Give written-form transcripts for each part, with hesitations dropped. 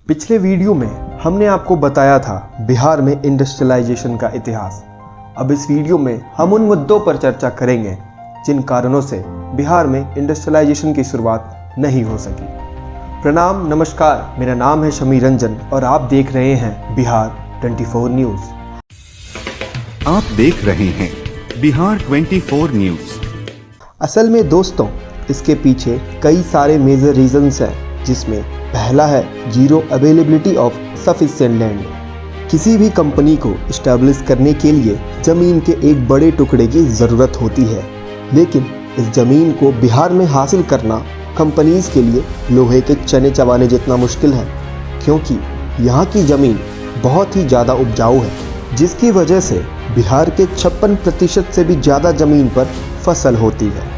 पिछले वीडियो में हमने आपको बताया था बिहार में इंडस्ट्रियलाइजेशन का इतिहास। अब इस वीडियो में हम उन मुद्दों पर चर्चा करेंगे जिन कारणों से बिहार में इंडस्ट्रियलाइजेशन की शुरुआत नहीं हो सकी। प्रणाम, नमस्कार, मेरा नाम है शमी रंजन और आप देख रहे हैं बिहार 24 न्यूज़। आप देख रहे हैं बिहार 24 न्यूज़। असल में दोस्तों, इसके पीछे कई सारे मेजर रीजंस हैं, जिसमें पहला है zero availability of sufficient land. किसी भी कंपनी को इस्टेब्लिश करने के लिए ज़मीन के एक बड़े टुकड़े की ज़रूरत होती है, लेकिन इस ज़मीन को बिहार में हासिल करना कंपनीज़ के लिए लोहे के चने चबाने जितना मुश्किल है, क्योंकि यहाँ की ज़मीन बहुत ही ज़्यादा उपजाऊ है, जिसकी वजह से बिहार के 56% से भी ज़्यादा ज़मीन पर फसल होती है।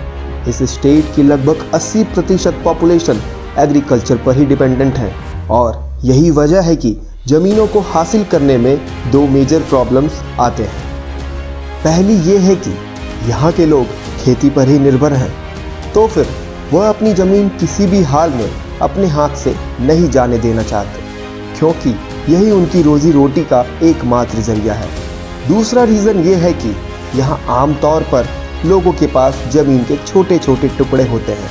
इस स्टेट की लगभग 80% पॉपुलेशन एग्रीकल्चर पर ही डिपेंडेंट है और यही वजह है कि ज़मीनों को हासिल करने में दो मेजर प्रॉब्लम्स आते हैं। पहली ये है कि यहाँ के लोग खेती पर ही निर्भर हैं, तो फिर वह अपनी ज़मीन किसी भी हाल में अपने हाथ से नहीं जाने देना चाहते, क्योंकि यही उनकी रोज़ी रोटी का एकमात्र जरिया है। दूसरा रीज़न ये है कि यहाँ आमतौर पर लोगों के पास ज़मीन के छोटे छोटे टुकड़े होते हैं,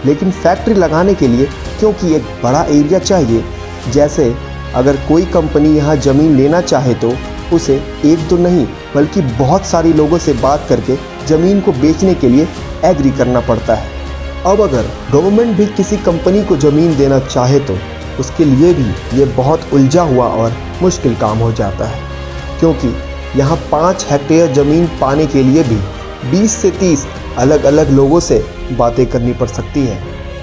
लेकिन फैक्ट्री लगाने के लिए क्योंकि एक बड़ा एरिया चाहिए, जैसे अगर कोई कंपनी यहाँ ज़मीन लेना चाहे तो उसे एक तो नहीं बल्कि बहुत सारी लोगों से बात करके ज़मीन को बेचने के लिए एग्री करना पड़ता है। अब अगर गवर्नमेंट भी किसी कंपनी को ज़मीन देना चाहे तो उसके लिए भी ये बहुत उलझा हुआ और मुश्किल काम हो जाता है, क्योंकि यहाँ 5 हेक्टेयर ज़मीन पाने के लिए भी 20 से 30 अलग अलग लोगों से बातें करनी पड़ सकती है।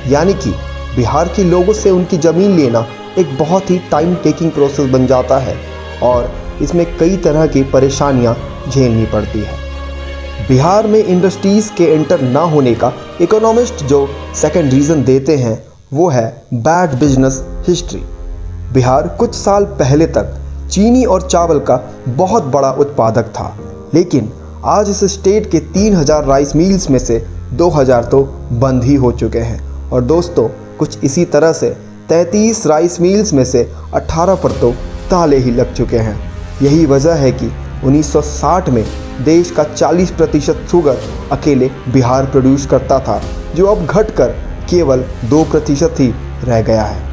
यानी कि बिहार के लोगों से उनकी ज़मीन लेना एक बहुत ही टाइम टेकिंग प्रोसेस बन जाता है और इसमें कई तरह की परेशानियां झेलनी पड़ती है। बिहार में इंडस्ट्रीज़ के एंटर ना होने का इकोनॉमिस्ट जो सेकंड रीज़न देते हैं वो है बैड बिजनेस हिस्ट्री। बिहार कुछ साल पहले तक चीनी और चावल का बहुत बड़ा उत्पादक था, लेकिन आज इस स्टेट के 3000 राइस मिल्स में से 2000 तो बंद ही हो चुके हैं और दोस्तों कुछ इसी तरह से 33 राइस मिल्स में से 18 पर तो ताले ही लग चुके हैं। यही वजह है कि 1960 में देश का 40% शुगर अकेले बिहार प्रोड्यूस करता था, जो अब घटकर केवल 2% ही रह गया है।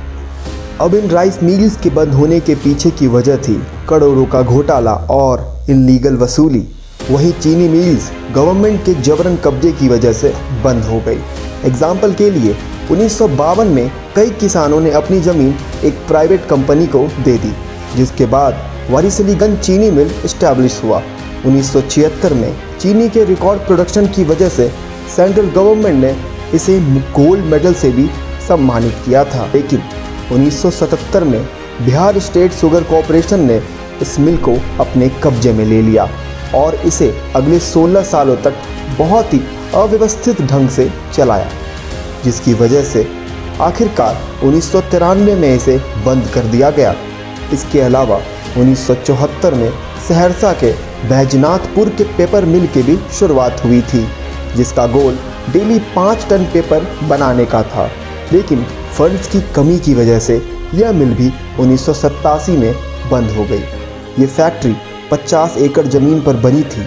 अब इन राइस मिल्स के बंद होने के पीछे की वजह थी करोड़ों का घोटाला और इल्लीगल वसूली। वहीं चीनी मिल्स गवर्नमेंट के जबरन कब्जे की वजह से बंद हो गई। एग्जाम्पल के लिए 1952 में कई किसानों ने अपनी ज़मीन एक प्राइवेट कंपनी को दे दी, जिसके बाद वारिसलीगंज चीनी मिल इस्टेब्लिश हुआ। 1976 में चीनी के रिकॉर्ड प्रोडक्शन की वजह से सेंट्रल गवर्नमेंट ने इसे गोल्ड मेडल से भी सम्मानित किया था, लेकिन 1977 में बिहार स्टेट शुगर कॉरपोरेशन ने इस मिल को अपने कब्जे में ले लिया और इसे अगले 16 सालों तक बहुत ही अव्यवस्थित ढंग से चलाया, जिसकी वजह से आखिरकार 1993 में इसे बंद कर दिया गया। इसके अलावा 1974 में सहरसा के बैजनाथपुर के पेपर मिल की भी शुरुआत हुई थी, जिसका गोल डेली 5 टन पेपर बनाने का था, लेकिन फंड्स की कमी की वजह से यह मिल भी 1987 में बंद हो गई। ये फैक्ट्री 50 एकड़ ज़मीन पर बनी थी,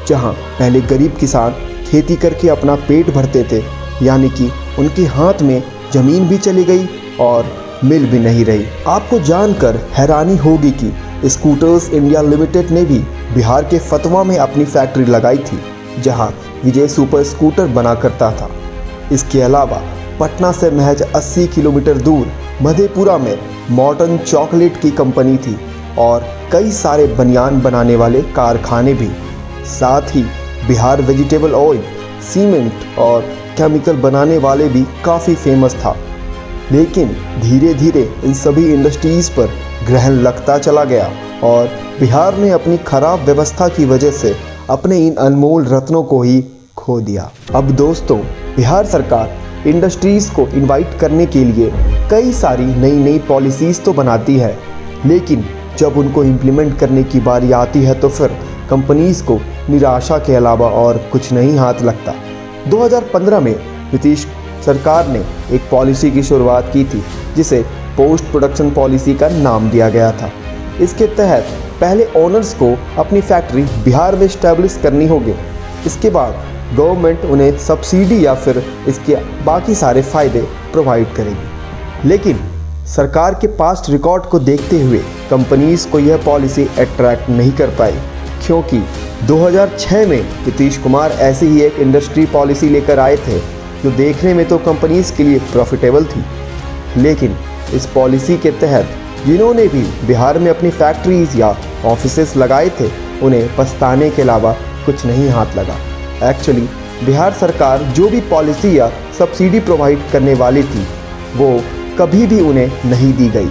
जहां पहले गरीब किसान खेती करके अपना पेट भरते थे, यानी कि उनके हाथ में ज़मीन भी चली गई और मिल भी नहीं रही। आपको जानकर हैरानी होगी कि स्कूटर्स इंडिया लिमिटेड ने भी बिहार के फतवा में अपनी फैक्ट्री लगाई थी, जहां विजय सुपर स्कूटर बना करता था। इसके अलावा पटना से महज 80 किलोमीटर दूर मधेपुरा में मॉडर्न चॉकलेट की कंपनी थी और कई सारे बनियान बनाने वाले कारखाने भी। साथ ही बिहार वेजिटेबल ऑयल, सीमेंट और केमिकल बनाने वाले भी काफ़ी फेमस था, लेकिन धीरे धीरे इन सभी इंडस्ट्रीज़ पर ग्रहण लगता चला गया और बिहार ने अपनी खराब व्यवस्था की वजह से अपने इन अनमोल रत्नों को ही खो दिया। अब दोस्तों, बिहार सरकार इंडस्ट्रीज़ को इनवाइट करने के लिए कई सारी नई नई पॉलिसीज़ तो बनाती है, लेकिन जब उनको इम्प्लीमेंट करने की बारी आती है तो फिर कंपनीज़ को निराशा के अलावा और कुछ नहीं हाथ लगता। 2015 में नीतीश सरकार ने एक पॉलिसी की शुरुआत की थी, जिसे पोस्ट प्रोडक्शन पॉलिसी का नाम दिया गया था। इसके तहत पहले ओनर्स को अपनी फैक्ट्री बिहार में इस्टेब्लिश करनी होगी। इसके बाद गवर्नमेंट उन्हें सब्सिडी या फिर इसके बाकी सारे फ़ायदे प्रोवाइड करेगी। लेकिन सरकार के पास्ट रिकॉर्ड को देखते हुए कंपनीज़ को यह पॉलिसी अट्रैक्ट नहीं कर पाई, क्योंकि 2006 में नीतीश कुमार ऐसी ही एक इंडस्ट्री पॉलिसी लेकर आए थे जो देखने में तो कंपनीज़ के लिए प्रॉफिटेबल थी। लेकिन इस पॉलिसी के तहत जिन्होंने भी बिहार में अपनी फैक्ट्रीज़ या ऑफिसेस लगाए थे उन्हें पछताने के अलावा कुछ नहीं हाथ लगा। एक्चुअली बिहार सरकार जो भी पॉलिसी या सब्सिडी प्रोवाइड करने वाली थी वो कभी भी उन्हें नहीं दी गई।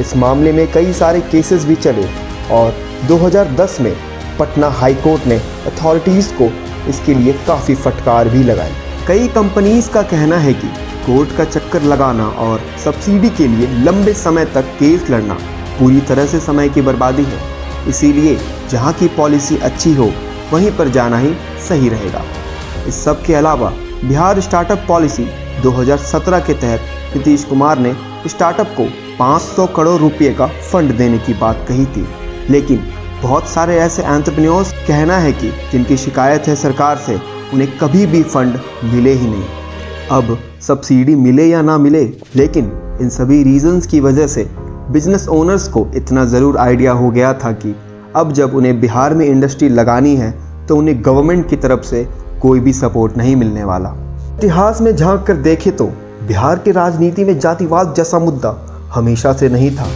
इस मामले में कई सारे केसेस भी चले और 2010 में पटना हाई कोर्ट ने अथॉरिटीज़ को इसके लिए काफ़ी फटकार भी लगाई। कई कंपनीज़ का कहना है कि कोर्ट का चक्कर लगाना और सब्सिडी के लिए लंबे समय तक केस लड़ना पूरी तरह से समय की बर्बादी है। इसीलिए जहां की पॉलिसी अच्छी हो वहीं पर जाना ही सही रहेगा। इस सब के अलावा बिहार स्टार्टअप पॉलिसी 2017 के तहत नीतीश कुमार ने स्टार्टअप को 500 करोड़ रुपए का फंड देने की बात कही थी। लेकिन बहुत सारे ऐसे एंटरप्रेन्योर्स कहना है कि जिनकी शिकायत है सरकार से उन्हें कभी भी फंड मिले ही नहीं। अब सब्सिडी मिले या ना मिले, लेकिन इन सभी रीजंस की वजह से बिजनेस ओनर्स को इतना ज़रूर आइडिया हो गया था कि अब जब उन्हें बिहार में इंडस्ट्री लगानी है तो उन्हें गवर्नमेंट की तरफ से कोई भी सपोर्ट नहीं मिलने वाला। इतिहास में झांक कर देखें तो बिहार की राजनीति में जातिवाद जैसा मुद्दा हमेशा से नहीं था,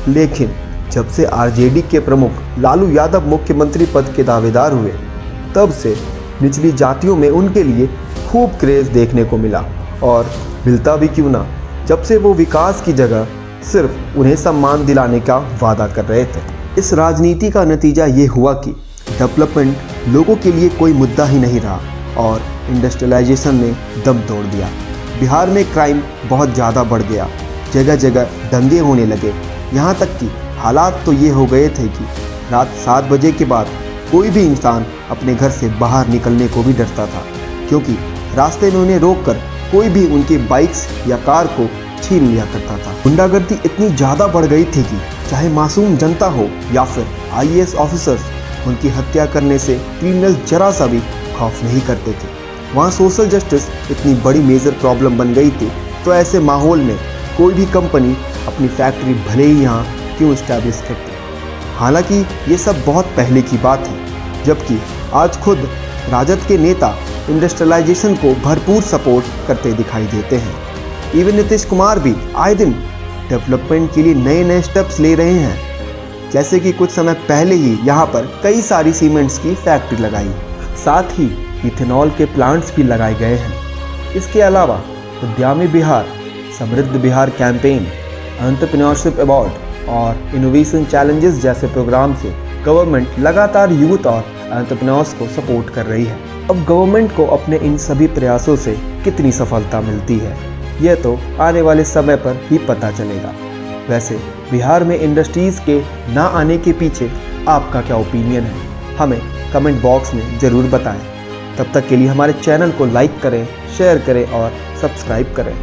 लेकिन जब से आरजेडी के प्रमुख लालू यादव मुख्यमंत्री पद के दावेदार हुए तब से निचली जातियों में उनके लिए खूब क्रेज़ देखने को मिला। और मिलता भी क्यों ना, जब से वो विकास की जगह सिर्फ उन्हें सम्मान दिलाने का वादा कर रहे थे। इस राजनीति का नतीजा ये हुआ कि डेवलपमेंट लोगों के लिए कोई मुद्दा ही नहीं रहा और इंडस्ट्रियलाइजेशन ने दम तोड़ दिया। बिहार में क्राइम बहुत ज़्यादा बढ़ गया, जगह जगह दंगे होने लगे। यहाँ तक कि हालात तो ये हो गए थे कि रात 7 बजे के बाद कोई भी इंसान अपने घर से बाहर निकलने को भी डरता था, क्योंकि रास्ते में उन्हें रोककर कोई भी उनकी बाइक्स या कार को छीन लिया करता था। गुंडागर्दी इतनी ज़्यादा बढ़ गई थी कि चाहे मासूम जनता हो या फिर IAS ऑफिसर्स, उनकी हत्या करने से क्रिमिनल जरा सा भी खौफ नहीं करते थे। वहाँ सोशल जस्टिस इतनी बड़ी मेजर प्रॉब्लम बन गई थी, तो ऐसे माहौल में कोई भी कंपनी अपनी फैक्ट्री भले ही यहाँ क्यों इस्टेब्लिश करती। हालांकि ये सब बहुत पहले की बात है, जबकि आज खुद राजद के नेता इंडस्ट्रियलाइजेशन को भरपूर सपोर्ट करते दिखाई देते हैं। इवन नीतीश कुमार भी आए दिन डेवलपमेंट के लिए नए नए स्टेप्स ले रहे हैं। जैसे कि कुछ समय पहले ही यहाँ पर कई सारी सीमेंट्स की फैक्ट्री लगाई, साथ ही इथेनॉल के प्लांट्स भी लगाए गए हैं। इसके अलावा उद्यमी बिहार, समृद्ध बिहार कैंपेन, एंटरप्रेन्योरशिप अवार्ड और इनोवेशन चैलेंजेस जैसे प्रोग्राम से गवर्नमेंट लगातार यूथ और एंटरप्रेन्योर्स को सपोर्ट कर रही है। अब गवर्नमेंट को अपने इन सभी प्रयासों से कितनी सफलता मिलती है, यह तो आने वाले समय पर ही पता चलेगा। वैसे बिहार में इंडस्ट्रीज़ के ना आने के पीछे आपका क्या ओपिनियन है, हमें कमेंट बॉक्स में ज़रूर बताएं। तब तक के लिए हमारे चैनल को लाइक करें, शेयर करें और सब्सक्राइब करें।